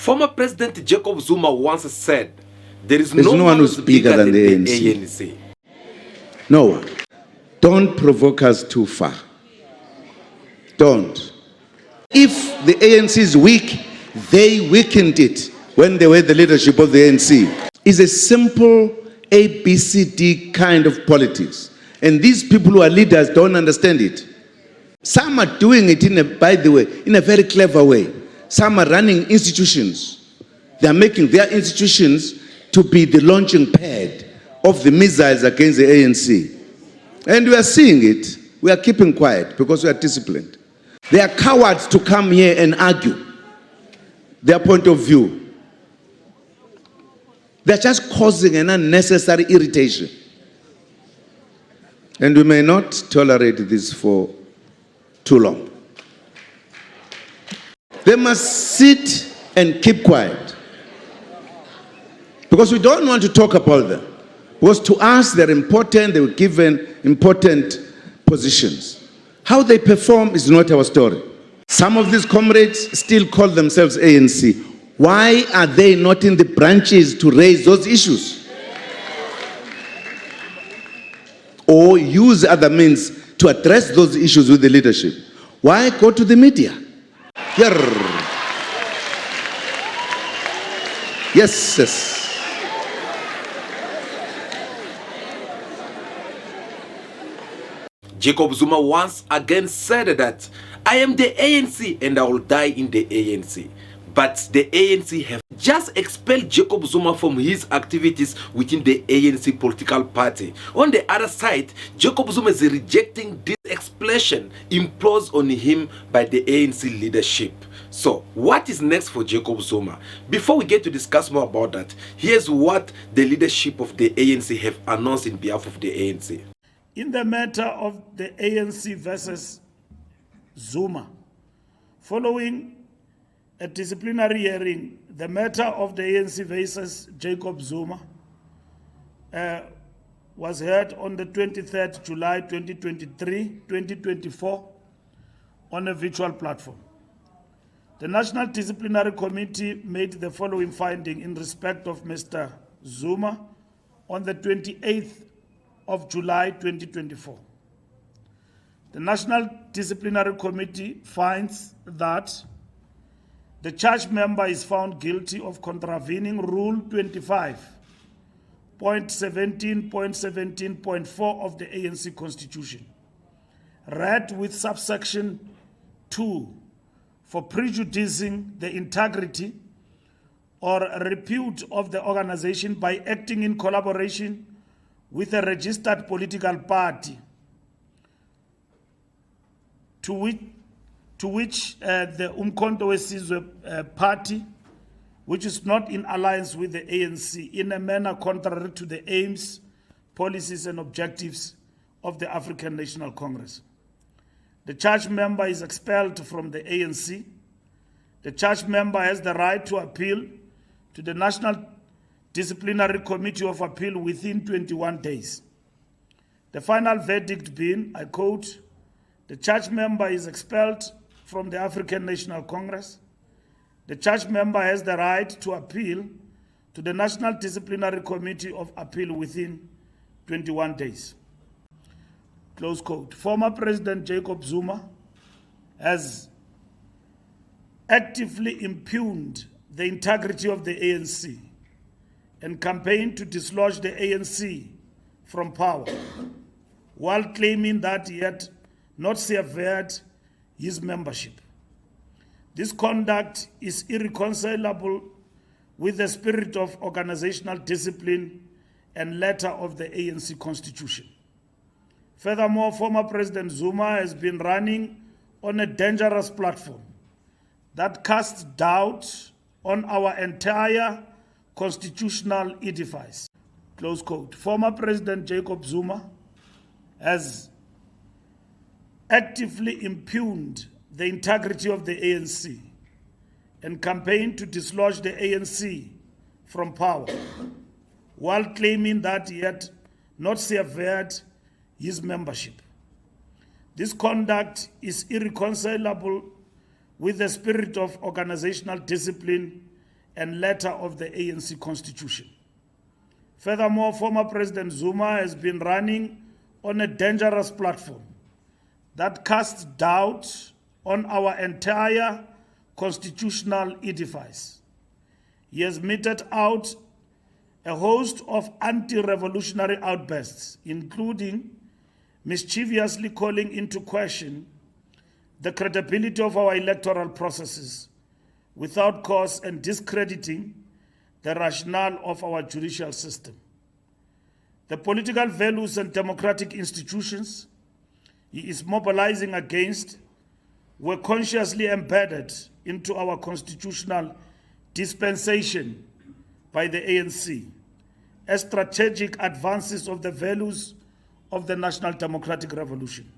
Former President Jacob Zuma once said, There's no one who's bigger than the ANC. No one. Don't provoke us too far. Don't. If the ANC is weak, they weakened it when they were the leadership of the ANC. It's a simple ABCD kind of politics. And these people who are leaders don't understand it. Some are doing it, by the way, in a very clever way. Some are running institutions. They are making their institutions to be the launching pad of the missiles against the ANC. And we are seeing it. We are keeping quiet because we are disciplined. They are cowards to come here and argue their point of view. They're just causing an unnecessary irritation. And we may not tolerate this for too long. They must sit and keep quiet. Because we don't want to talk about them. Because to us, they're important, they were given important positions. How they perform is not our story. Some of these comrades still call themselves ANC. Why are they not in the branches to raise those issues? Or use other means to address those issues with the leadership? Why go to the media? Yes. Jacob Zuma once again said that, I am the ANC and I will die in the ANC. But the ANC have just expelled Jacob Zuma from his activities within the ANC political party. On the other side, Jacob Zuma is rejecting this expulsion imposed on him by the ANC leadership. So, what is next for Jacob Zuma? Before we get to discuss more about that, here's what the leadership of the ANC have announced in behalf of the ANC. In the matter of the ANC versus Zuma, following a disciplinary hearing, the matter of the ANC versus Jacob Zuma was heard on the 23rd July 2024 on a virtual platform. The National Disciplinary Committee made the following finding in respect of Mr. Zuma on the 28th of July 2024. The National Disciplinary Committee finds that the charged member is found guilty of contravening Rule 25.17.17.4 of the ANC Constitution, read with subsection 2, for prejudicing the integrity or repute of the organization by acting in collaboration with a registered political party to which the Umkhonto weSizwe party, which is not in alliance with the ANC, in a manner contrary to the aims, policies, and objectives of the African National Congress. The charged member is expelled from the ANC. The charged member has the right to appeal to the National Disciplinary Committee of Appeal within 21 days. The final verdict being, I quote, the charged member is expelled from the African National Congress. The charged member has the right to appeal to the National Disciplinary Committee of Appeal within 21 days. Close quote. Former President Jacob Zuma has actively impugned the integrity of the ANC and campaigned to dislodge the ANC from power, while claiming that he had not severed his membership. This conduct is irreconcilable with the spirit of organizational discipline and letter of the ANC Constitution. Furthermore, former President Zuma has been running on a dangerous platform that casts doubt on our entire constitutional edifice. Close quote. Former President Jacob Zuma has actively impugned the integrity of the ANC and campaigned to dislodge the ANC from power, while claiming that he had not severed his membership. This conduct is irreconcilable with the spirit of organizational discipline and letter of the ANC Constitution. Furthermore, former President Zuma has been running on a dangerous platform that casts doubt on our entire constitutional edifice. He has meted out a host of anti-revolutionary outbursts, including mischievously calling into question the credibility of our electoral processes without cause and discrediting the rationale of our judicial system. The political values and democratic institutions he is mobilizing against were consciously embedded into our constitutional dispensation by the ANC as strategic advances of the values of the National Democratic Revolution.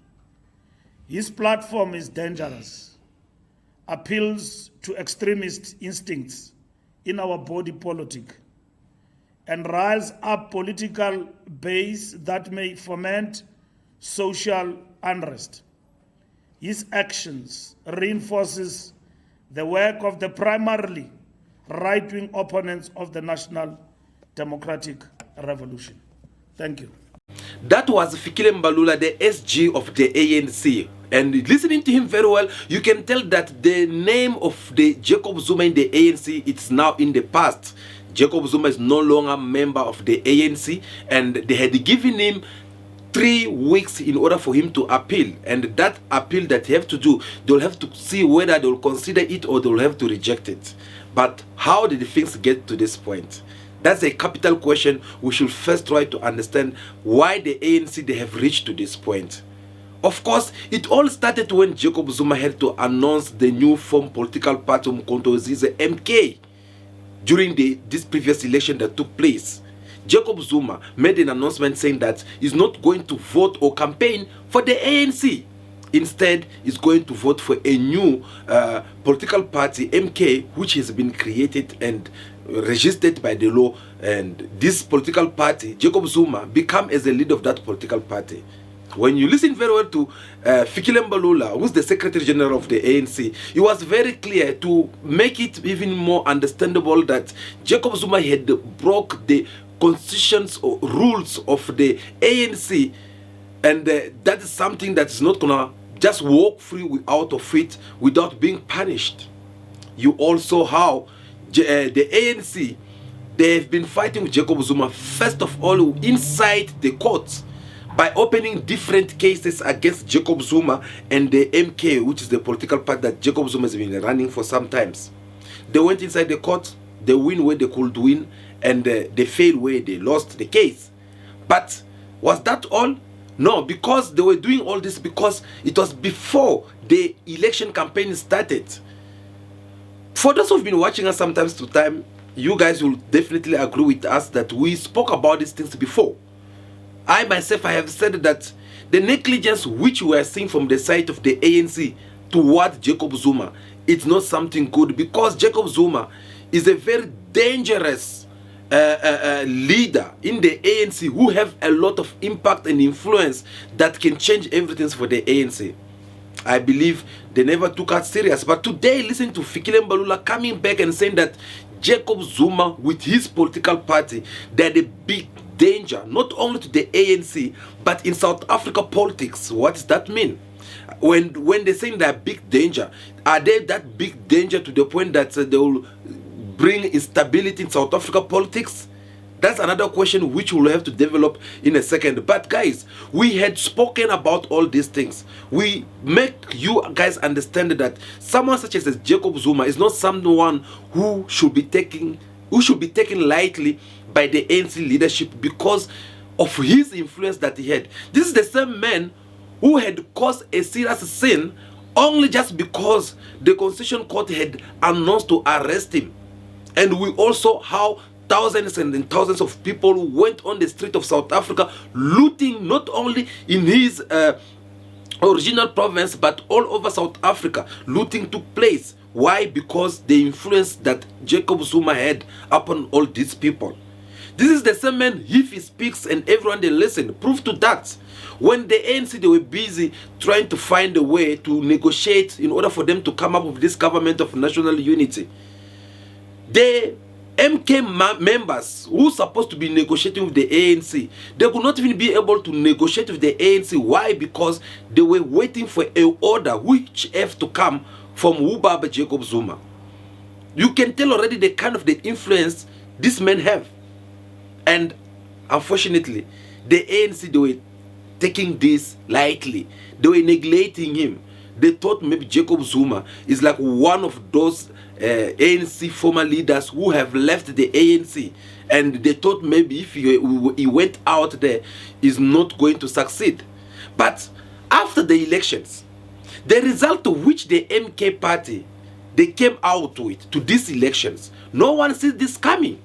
His platform is dangerous, appeals to extremist instincts in our body politic, and riles up political base that may foment social unrest. His actions reinforces the work of the primarily right-wing opponents of the National Democratic Revolution. Thank you. That was Fikile Mbalula, the SG of the ANC. And listening to him very well, you can tell that the name of the Jacob Zuma in the ANC, it's now in the past. Jacob Zuma is no longer a member of the ANC, and they had given him 3 weeks in order for him to appeal. And that appeal that they have to do, they'll have to see whether they'll consider it or they'll have to reject it. But how did things get to this point? That's a capital question. We should first try to understand why the ANC, they have reached to this point. Of course, it all started when Jacob Zuma had to announce the new form political party Umkhonto weSizwe MK during this previous election that took place. Jacob Zuma made an announcement saying that he's not going to vote or campaign for the ANC. Instead, he's going to vote for a new political party, MK, which has been created and registered by the law. And this political party, Jacob Zuma, became as a leader of that political party. When you listen very well to Fikile Mbalula, who's the Secretary General of the ANC, he was very clear to make it even more understandable that Jacob Zuma had broke the constitutions or rules of the ANC, and that is something that is not gonna just walk free out of it without being punished. You also how the ANC, they have been fighting with Jacob Zuma, first of all inside the courts, by opening different cases against Jacob Zuma and the MK, which is the political party that Jacob Zuma has been running for some times. They went inside the court, they win where they could win, and they failed where they lost the case. But was that all? No, because they were doing all this because it was before the election campaign started. For those who've been watching us sometimes to time, you guys will definitely agree with us that we spoke about these things before. I myself, I have said that the negligence which we are seeing from the side of the ANC toward Jacob Zuma, it's not something good, because Jacob Zuma is a very dangerous leader in the ANC who have a lot of impact and influence that can change everything for the ANC. I believe they never took us serious. But today, listen to Fikile Mbalula coming back and saying that Jacob Zuma with his political party, they're the big danger, not only to the ANC, but in South Africa politics. What does that mean? When they're saying they're big danger, are they that big danger to the point that they will bring instability in South Africa politics? That's another question which we'll have to develop in a second. But guys, we had spoken about all these things. We make you guys understand that someone such as Jacob Zuma is not someone who should be taken lightly by the ANC leadership because of his influence that he had. This is the same man who had caused a serious sin only just because the Constitution Court had announced to arrest him. And we also how thousands and thousands of people went on the street of South Africa looting, not only in his original province but all over South Africa. Looting took place. Why? Because the influence that Jacob Zuma had upon all these people. This is the same man, if he speaks and everyone they listen, proof to that. When the ANC, they were busy trying to find a way to negotiate in order for them to come up with this government of national unity, The MK members who supposed to be negotiating with the ANC, they could not even be able to negotiate with the ANC. Why? Because they were waiting for an order which have to come from Ubaba Jacob Zuma. You can tell already the kind of the influence these men have. And unfortunately, the ANC, they were taking this lightly. They were neglecting him. They thought maybe Jacob Zuma is like one of those ANC former leaders who have left the ANC, and they thought maybe if he went out there, is not going to succeed. But after the elections, the result of which the MK party, they came out with to these elections, no one sees this coming.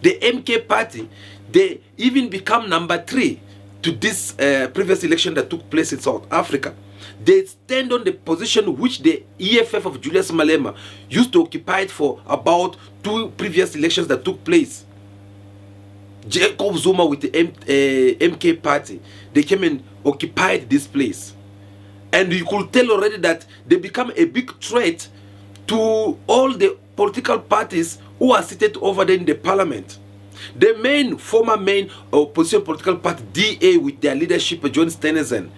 The MK party, they even become number 3 to this previous election that took place in South Africa. They stand on the position which the EFF of Julius Malema used to occupy it for about 2 previous elections that took place. Jacob Zuma with the MK party, they came and occupied this place. And you could tell already that they become a big threat to all the political parties who are seated over there in the parliament. The former main opposition political party, DA, with their leadership, John Steenhuisen,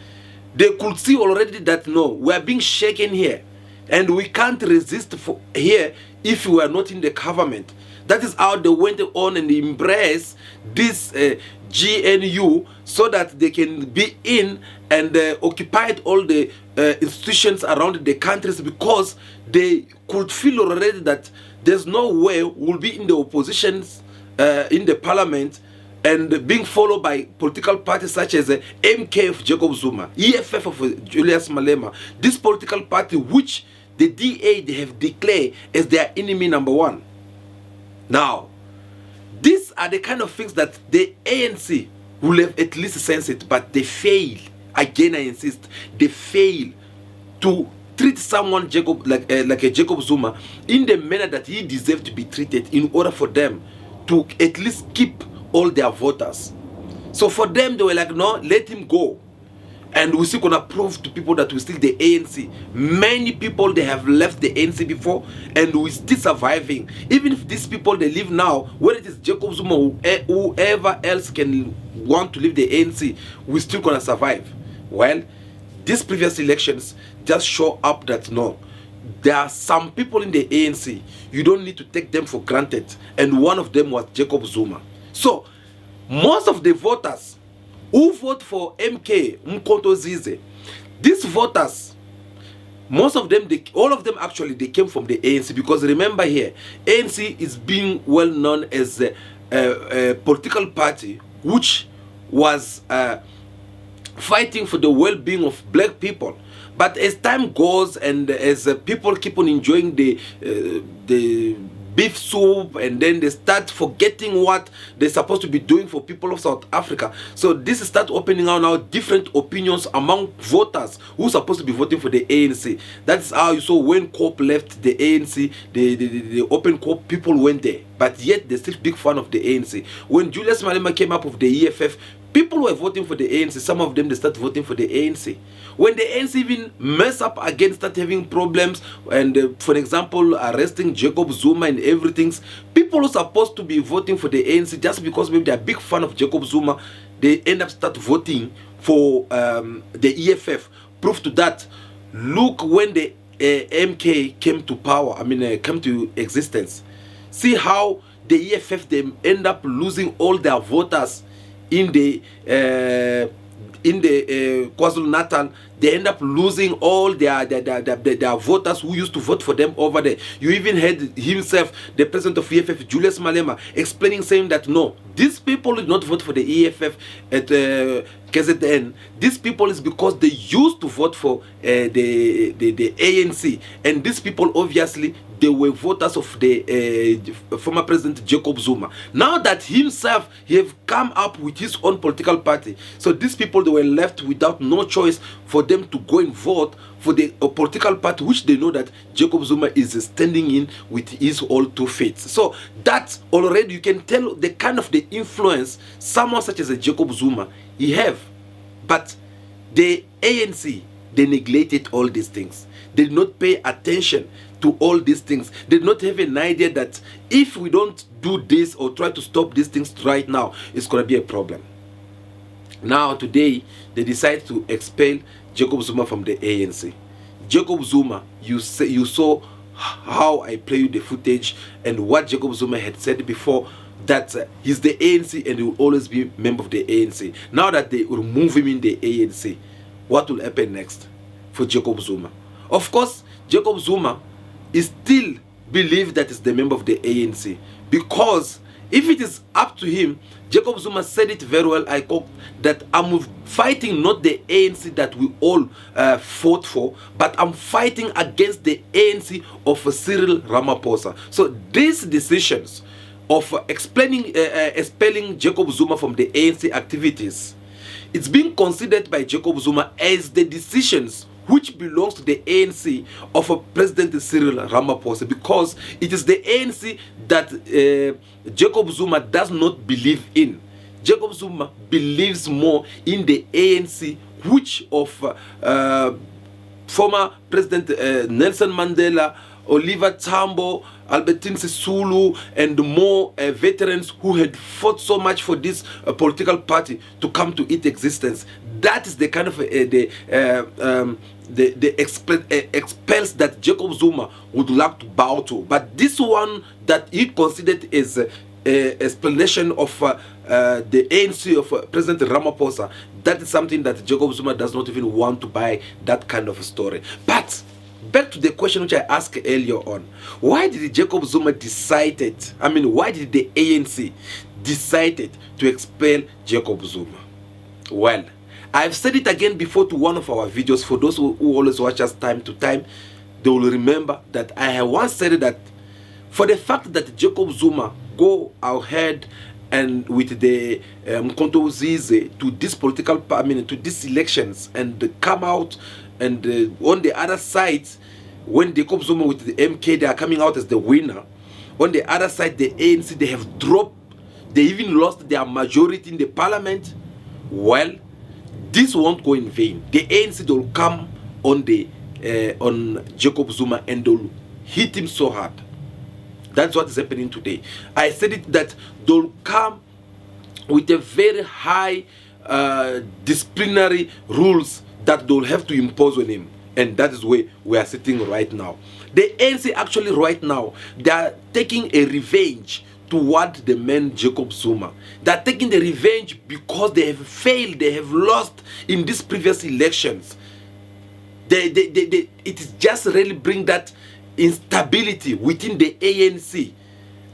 they could see already that no, we are being shaken here, and we can't resist here if we are not in the government. That is how they went on and embraced this GNU so that they can be in and occupied all the institutions around the countries, because they could feel already that there's no way we'll be in the oppositions in the parliament and being followed by political parties such as MK of Jacob Zuma, EFF of Julius Malema, this political party which the DA, they have declared as their enemy number 1. Now, these are the kind of things that the ANC will have at least sensed it, but they fail. Again, I insist, they fail to treat someone like a Jacob Zuma in the manner that he deserves to be treated, in order for them to at least keep all their voters. So for them, they were like, no, let him go, and we're still gonna prove to people that we're still the ANC. Many people, they have left the ANC before, and we're still surviving. Even if these people, they leave now, whether it is Jacob Zuma or whoever else can want to leave the ANC, we're still gonna survive. Well, these previous elections just show up that no, there are some people in the ANC, you don't need to take them for granted, and one of them was Jacob Zuma. So most of the voters who vote for MK Mkonto Zize, these voters, most of them, all of them actually, they came from the ANC, because remember here, ANC is being well known as a political party which was fighting for the well-being of black people. But as time goes, and as people keep on enjoying the beef soup, and then they start forgetting what they're supposed to be doing for people of South Africa. So this start opening out now different opinions among voters who are supposed to be voting for the ANC. That's how you saw when COP left the ANC, the open COP, people went there. But yet they're still big fan of the ANC. When Julius Malema came up with the EFF, people were voting for the ANC. Some of them, they start voting for the ANC. When the ANC even mess up again, start having problems, and for example, arresting Jacob Zuma and everything, people who are supposed to be voting for the ANC just because maybe they're a big fan of Jacob Zuma, they end up start voting for the EFF. Proof to that, look when the MK came to power, came to existence. See how the EFF, they end up losing all their voters in the KwaZulu-Natal. They end up losing all their voters who used to vote for them over there. You even heard himself, the president of EFF, Julius Malema, explaining, saying that no, these people did not vote for the EFF at KZN. These people is because they used to vote for the ANC, and these people obviously, they were voters of the former president Jacob Zuma. Now that himself, he have come up with his own political party, so these people, they were left without no choice for them to go and vote for the political party which they know that Jacob Zuma is standing in with his all 2 feet. So that already you can tell the kind of the influence someone such as a Jacob Zuma he have. But the ANC, they neglected all these things. They did not pay attention to to all these things. They did not have an idea that if we don't do this or try to stop these things right now, it's going to be a problem. Now today, they decide to expel Jacob Zuma from the ANC. Jacob Zuma, you saw how I play you the footage and what Jacob Zuma had said before, that he's the ANC and he will always be a member of the ANC. Now that they remove him in the ANC, what will happen next for Jacob Zuma? Of course, Jacob Zuma is still believed that he's the member of the ANC, because if it is up to him, Jacob Zuma said it very well, I quote, that I'm fighting not the ANC that we all fought for, but I'm fighting against the ANC of Cyril Ramaphosa. So these decisions of expelling Jacob Zuma from the ANC activities, it's being considered by Jacob Zuma as the decisions which belongs to the ANC of President Cyril Ramaphosa, because it is the ANC that Jacob Zuma does not believe in. Jacob Zuma believes more in the ANC, which of former President Nelson Mandela, Oliver Tambo, Albertine Sisulu, and more veterans who had fought so much for this political party to come to its existence. That is the kind of the expels that Jacob Zuma would like to bow to. But this one that he considered as explanation of the ANC of President Ramaphosa, that is something that Jacob Zuma does not even want to buy, that kind of a story. But back to the question which I asked earlier on, why did Jacob Zuma why did the ANC decided to expel Jacob Zuma? Well, I've said it again before to one of our videos. For those who always watch us time to time, they will remember that I have once said that for the fact that Jacob Zuma go ahead and with the Mkonto Zize to this political, to these elections and come out, and on the other side, when Jacob Zuma with the MK, they are coming out as the winner. On the other side, the ANC, they have dropped, they even lost their majority in the parliament. Well, this won't go in vain. The ANC, will come on on Jacob Zuma and they'll hit him so hard. That's what is happening today. I said it that they'll come with a very high disciplinary rules that they'll have to impose on him. And that is where we are sitting right now. The ANC actually right now, they are taking a revenge toward the man Jacob Zuma. They are taking the revenge because they have failed, they have lost in these previous elections. It is just really bring that instability within the ANC,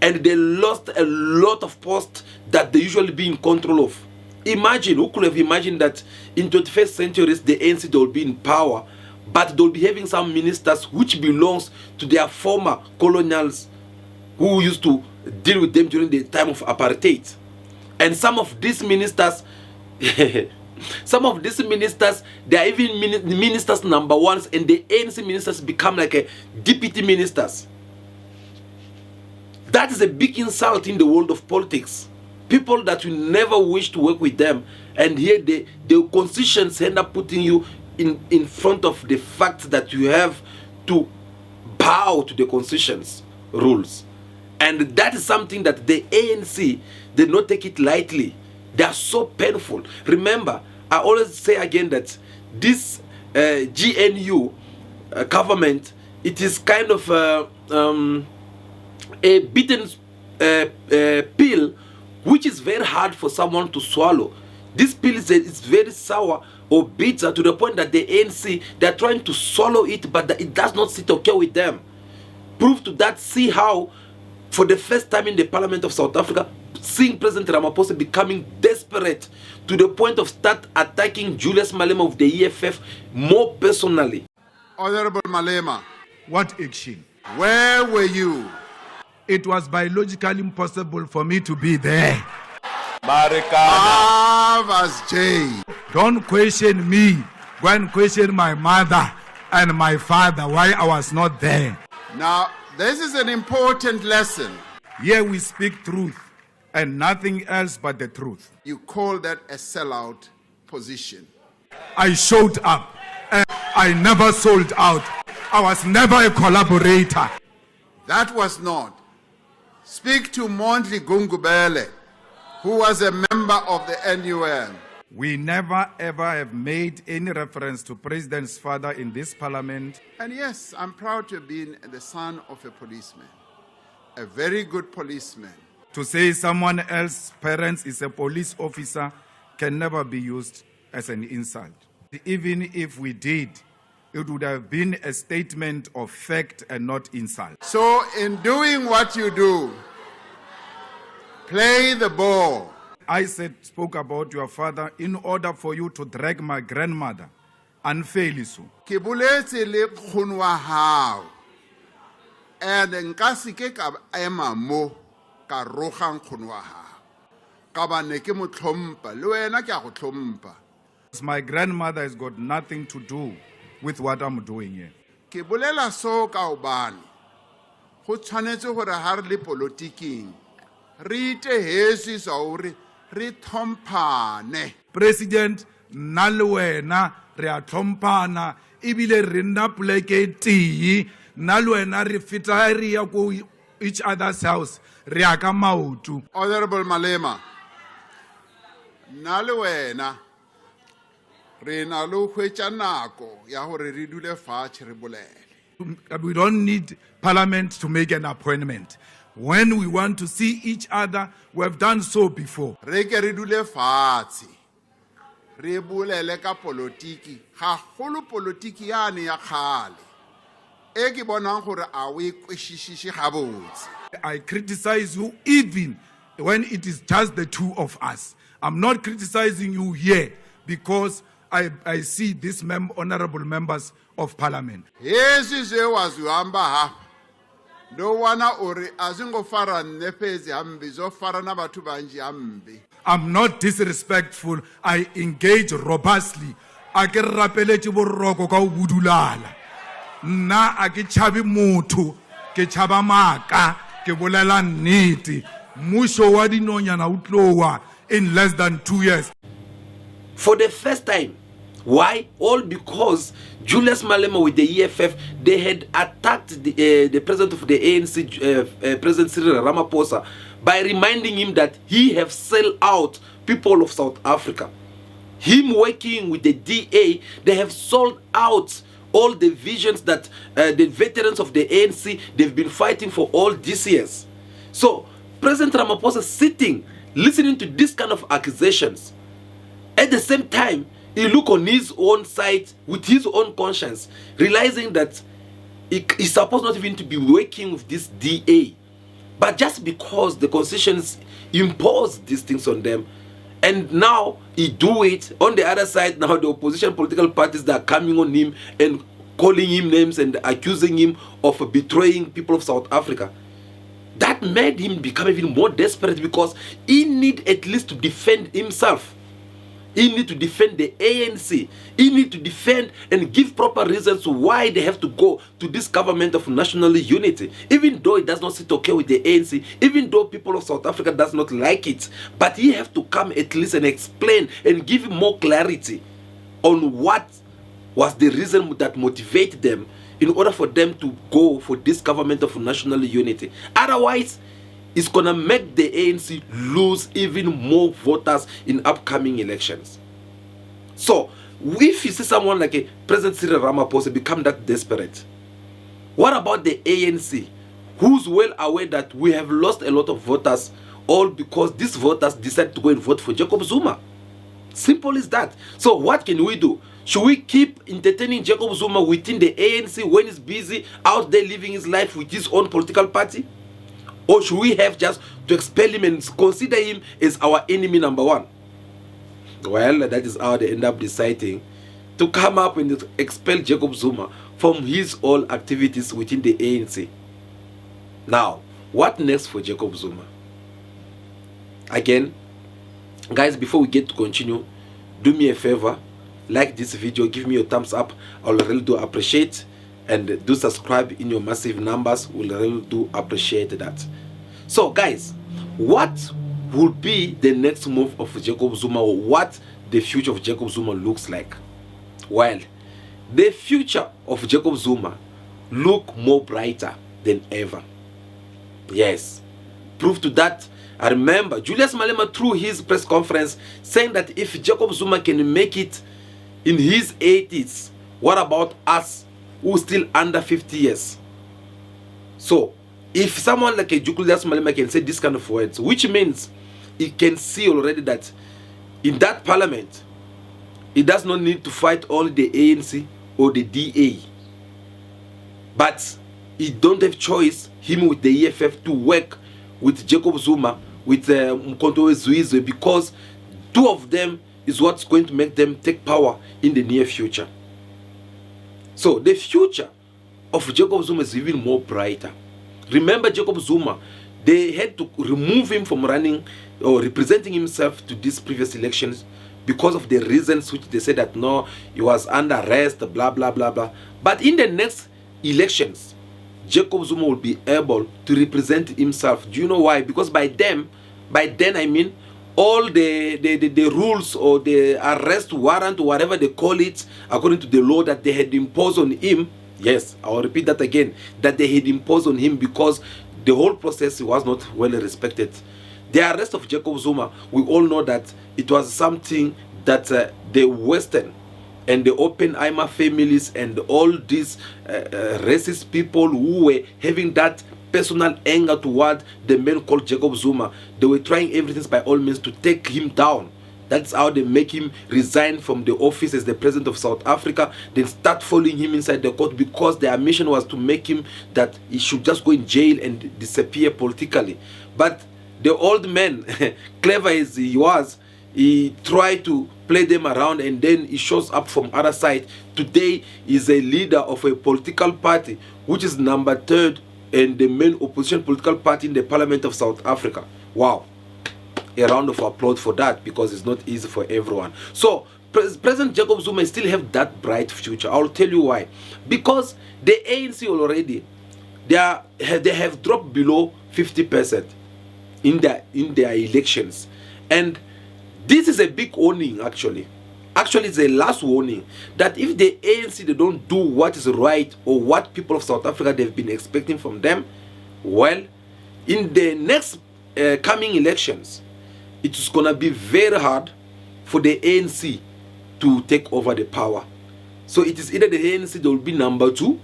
and they lost a lot of posts that they usually be in control of. Imagine, who could have imagined that in 21st centuries the ANC, they will be in power, but they'll be having some ministers which belongs to their former colonials who used to deal with them during the time of apartheid. And some of these ministers some of these ministers, they are even ministers number ones, and the ANC ministers become like a deputy ministers. That is a big insult in the world of politics. People that you never wish to work with them, and here the constitutions end up putting you in front of the fact that you have to bow to the constitution's rules. And that is something that the ANC did not take it lightly. They are so painful. Remember, I always say again that this GNU government, it is kind of a beaten pill, which is very hard for someone to swallow. This pill is very sour or bitter to the point that the ANC, they are trying to swallow it, but it does not sit okay with them. Proof to that, see how for the first time in the Parliament of South Africa, seeing President Ramaphosa becoming desperate to the point of start attacking Julius Malema of the EFF more personally. Honorable Malema, What action? where were you? It was biologically impossible for me to be there. As J. Don't question me. Go and question my mother and my father why I was not there. Now, this is an important lesson. Here we speak truth and nothing else but the truth. You call that a sellout position. I showed up and I never sold out. I was never a collaborator. That was not. Speak to Mondli Gungubele, who was a member of the NUM. We never ever have made any reference to President's father in this parliament. And yes, I'm proud to have been the son of a policeman, a very good policeman. To say someone else's parents is a police officer can never be used as an insult. Even if we did, it would have been a statement of fact and not insult. So in doing what you do, play the ball. I spoke about your father in order for you to drag my grandmother unfairly so. Ke boletse le nkgono wa hao. And nka se ke ka ema mo ka roga nkgono wa hao. Ka ba ne ke mo tlhompha, le wena ke a go tlhompha. My grandmother has got nothing to do with what I'm doing here. Ke bolela so ka obane. Go tshwanetse gore ha re le politiking. Re ite hesi sa hore re thomphane. President, nna le wena re a tlhompana ebile re nna poleke tee, nna le wena re feta re ya go each other's house re ya ka maoto. Honorable Malema, nna le wena re na lo hwetša nako ya gore re dule fatshe re bolele. We don't need parliament to make an appointment. When we want to see each other, we have done so before. Re ke re dule fatshe re bolele ka politiki, ga golo politiki yane ya kgale e ke bonang gore a o e kwešišiše gabotse. I criticize you even when it is just the two of us. I'm not criticizing you here because I see these honorable members of parliament. Hesi se waziwamba ha. No wana ori azingo fara nefezi hambi zo fara na batu banji hambi. I'm not disrespectful. I engage robustly. A ke rapeletse boroko ka o budulala. Nna a ke tshabe motho, ke tshaba maka, ke bolela nnete. Mmušo wa dinonyana o tlowa in less than 2 years. For the first time. Why? All because Julius Malema with the EFF, they had attacked the president of the ANC, President Cyril Ramaphosa, by reminding him that he have sold out people of South Africa. Him working with the DA, they have sold out all the visions that the veterans of the ANC, they've been fighting for all these years. So, President Ramaphosa sitting, listening to this kind of accusations, at the same time, he look on his own side with his own conscience, realizing that he's supposed not even to be working with this DA. But just because the constitutions impose these things on them, and now he do it, on the other side, now the opposition political parties that are coming on him and calling him names and accusing him of betraying people of South Africa. That made him become even more desperate because he need at least to defend himself. He need to defend the ANC. He need to defend and give proper reasons why they have to go to this government of national unity. Even though it does not sit okay with the ANC, even though people of South Africa does not like it, but he have to come at least and explain and give more clarity on what was the reason that motivated them in order for them to go for this government of national unity. Otherwise, it's gonna make the ANC lose even more voters in upcoming elections. So, if you see someone like a President Cyril Ramaphosa become that desperate, what about the ANC, who's well aware that we have lost a lot of voters, all because these voters decided to go and vote for Jacob Zuma? Simple as that. So, what can we do? Should we keep entertaining Jacob Zuma within the ANC when he's busy out there living his life with his own political party? Or should we have just to expel him and consider him as our enemy number one? Well, that is how they end up deciding to come up and expel Jacob Zuma from his all activities within the ANC. Now, what next for Jacob Zuma? Again, guys, before we get to continue, do me a favor, like this video, give me your thumbs up. I'll really do appreciate, and do subscribe in your massive numbers. We'll really do appreciate that. So guys, what will be the next move of Jacob Zuma, or what the future of Jacob Zuma looks like? Well, the future of Jacob Zuma look more brighter than ever. Yes. Proof to that, I remember Julius Malema through his press conference saying that if Jacob Zuma can make it in his 80s, what about us who still under 50 years? So, if someone like a Julius Malema can say this kind of words, which means he can see already that in that parliament, he does not need to fight only the ANC or the DA, but he don't have choice, him with the EFF, to work with Jacob Zuma, with Mkhonto Zuizwe, because two of them is what's going to make them take power in the near future. So the future of Jacob Zuma is even more brighter. Remember Jacob Zuma, they had to remove him from running or representing himself to these previous elections because of the reasons which they said that no, he was under arrest, blah, blah, blah, blah. But in the next elections, Jacob Zuma will be able to represent himself. Do you know why? Because by then I mean, all the rules or the arrest warrant or whatever they call it, according to the law that they had imposed on him, yes, I will repeat that again, that they had imposed on him because the whole process was not well respected. The arrest of Jacob Zuma, we all know that it was something that the Western and the Oppenheimer families and all these racist people who were having that personal anger toward the man called Jacob Zuma, they were trying everything by all means to take him down. That's how they make him resign from the office as the president of South Africa, then start following him inside the court, because their mission was to make him that he should just go in jail and disappear politically. But the old man, clever as he was, he tried to play them around, and then he shows up from other side. Today is a leader of a political party which is number 3rd and the main opposition political party in the Parliament of South Africa. Wow. A round of applause for that, because it's not easy for everyone. So President Jacob Zuma still have that bright future. I'll tell you why. Because the ANC already, they have dropped below 50% in their elections. And this is a big warning, actually. Actually, it's a last warning that if the ANC, they don't do what is right or what people of South Africa they've been expecting from them, well, in the next coming elections, it's going to be very hard for the ANC to take over the power. So it is either the ANC, they will be number 2,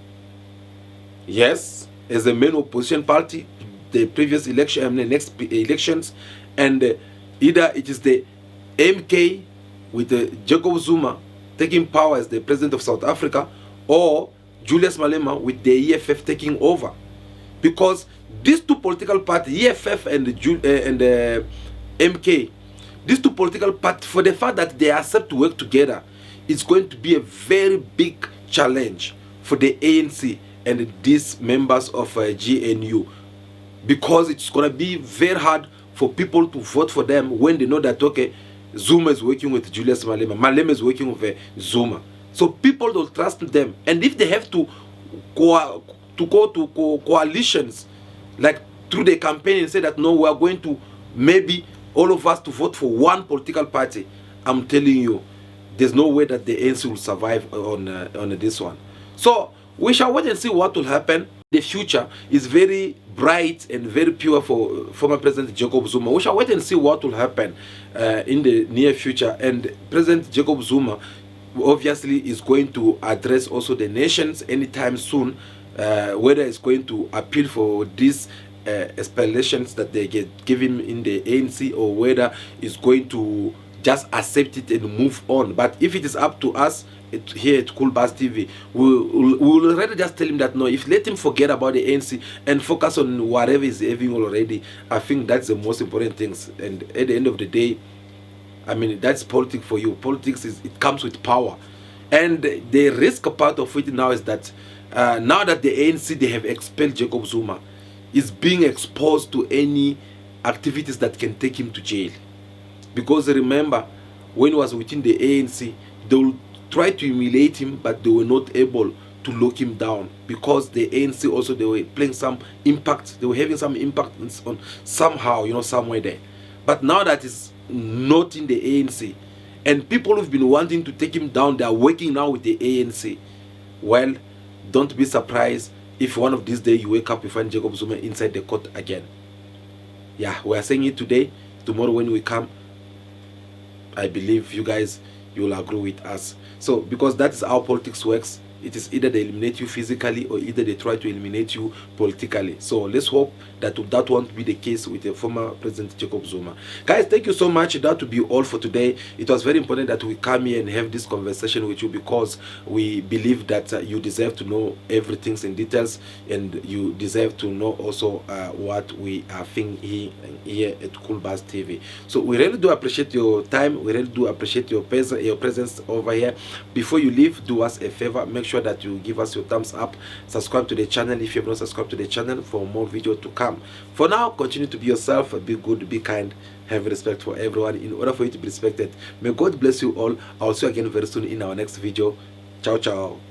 yes, as the main opposition party, the previous election, the next elections, and either it is the MK with Jacob Zuma taking power as the president of South Africa, or Julius Malema with the EFF taking over. Because these two political parties, EFF and MK, these two political parties, for the fact that they accept to work together, it's going to be a very big challenge for the ANC and these members of GNU, because it's going to be very hard for people to vote for them when they know that, okay, Zuma is working with Julius Malema, Malema is working with Zuma. So people don't trust them. And if they have to go to coalitions, like through the campaign, and say that no, we are going to maybe all of us to vote for one political party, I'm telling you, there's no way that the ANC will survive on this one. So we shall wait and see what will happen. The future is very bright and very pure for former President Jacob Zuma. We shall wait and see what will happen in the near future. And President Jacob Zuma obviously is going to address also the nations anytime soon, whether it's going to appeal for these explanations that they get given in the ANC, or whether it's going to just accept it and move on. But if it is up to us here at Cool Buzz TV, we'll already just tell him that no, if let him forget about the ANC and focus on whatever is having already. I think that's the most important things. And at the end of the day, I mean, that's politics for you. Politics it comes with power, and the risk part of it now is that now that the ANC, they have expelled Jacob Zuma, is being exposed to any activities that can take him to jail. Because remember, when he was within the ANC, they will try to humiliate him, but they were not able to lock him down, because the ANC also, they were playing some impact, they were having some impact on somehow, you know, somewhere there. But now that is not in the ANC, and people who've been wanting to take him down, they are working now with the ANC, well, don't be surprised if one of these days you wake up, you find Jacob Zuma inside the court again. Yeah, we are saying it today. Tomorrow when we come, I believe you guys, you will agree with us. So because that is how politics works. It is either they eliminate you physically or either they try to eliminate you politically. So let's hope that that won't be the case with the former President Jacob Zuma. Guys, thank you so much. That will be all for today. It was very important that we come here and have this conversation with you, because we believe that you deserve to know everything in details, and you deserve to know also what we are thinking here at Cool Buzz TV. So we really do appreciate your time. We really do appreciate your presence over here. Before you leave, do us a favor. Make sure that you give us your thumbs up, subscribe to the channel if you have not subscribed to the channel for more videos to come. For now, continue to be yourself, be good, be kind, have respect for everyone in order for you to be respected. May God bless you all. I'll see you again very soon in our next video. Ciao ciao.